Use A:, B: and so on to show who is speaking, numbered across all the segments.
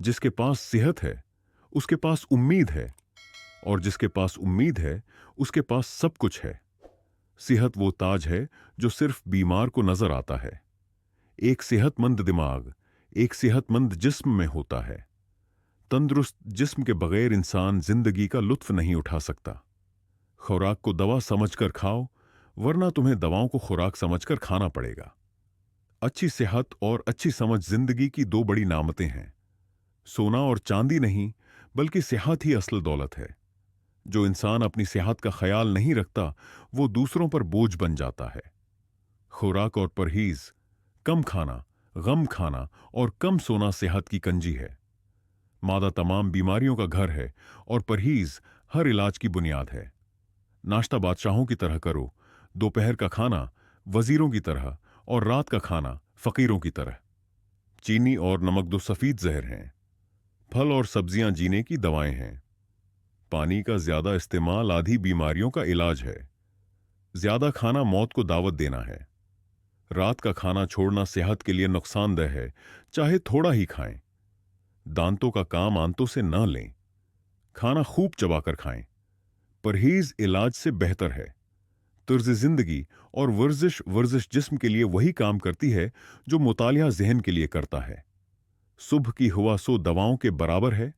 A: जिसके पास सेहत है उसके पास उम्मीद है, और जिसके पास उम्मीद है उसके पास सब कुछ है। सेहत वो ताज है जो सिर्फ बीमार को नजर आता है। एक सेहतमंद दिमाग एक सेहतमंद जिस्म में होता है। तंदुरुस्त जिस्म के बगैर इंसान जिंदगी का लुत्फ नहीं उठा सकता। खुराक को दवा समझकर खाओ, वरना तुम्हें दवाओं को खुराक समझकर खाना पड़ेगा। अच्छी सेहत और अच्छी समझ जिंदगी की दो बड़ी नामतें हैं। सोना और चांदी नहीं, बल्कि सेहत ही असल दौलत है। जो इंसान अपनी सेहत का ख्याल नहीं रखता, वो दूसरों पर बोझ बन जाता है। खुराक और परहेज, कम खाना, गम खाना और कम सोना सेहत की कंजी है। मादा तमाम बीमारियों का घर है और परहेज हर इलाज की बुनियाद है। नाश्ता बादशाहों की तरह करो, दोपहर का खाना वजीरों की तरह और रात का खाना फकीरों की तरह। चीनी और नमक दो सफेद जहर हैं। फल और सब्जियां जीने की दवाएं हैं। पानी का ज्यादा इस्तेमाल आधी बीमारियों का इलाज है। ज्यादा खाना मौत को दावत देना है। रात का खाना छोड़ना सेहत के लिए नुकसानदेह है, चाहे थोड़ा ही खाएं। दांतों का काम आंतों से न लें। खाना खूब चबाकर खाएं। परहेज इलाज से बेहतर है। तर्ज जिंदगी और वर्जिश वर्जिश जिस्म के लिए वही काम करती है जो मुतालिया जहन के लिए करता है। सुबह की हुआ सो दवाओं के बराबर है।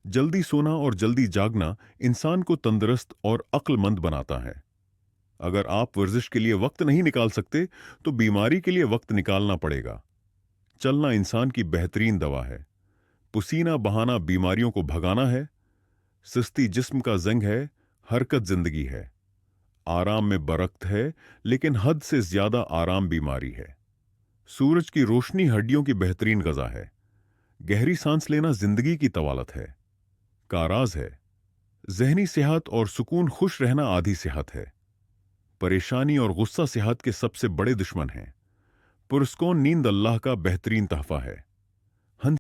A: जल्दी सोना और जल्दी जागना इंसान को तंदुरुस्त और अक्लमंद बनाता है। अगर आप वर्जिश के लिए वक्त नहीं निकाल सकते, तो बीमारी के लिए वक्त निकालना पड़ेगा। चलना इंसान की बेहतरीन दवा है। पसीना बहाना बीमारियों को भगाना है। सुस्ती जिस्म का जंग है, हरकत जिंदगी है। आराम में बरकत है, लेकिन हद से ज्यादा आराम बीमारी है। सूरज की रोशनी हड्डियों की बेहतरीन गजा है। गहरी सांस लेना जिंदगी की तवालत है। काराज है। जहनी सेहत और सुकून खुश रहना आधी सेहत है। परेशानी और गुस्सा सेहत के सबसे बड़े दुश्मन हैं। पुरस्कून नींद अल्लाह का बेहतरीन तहफा है।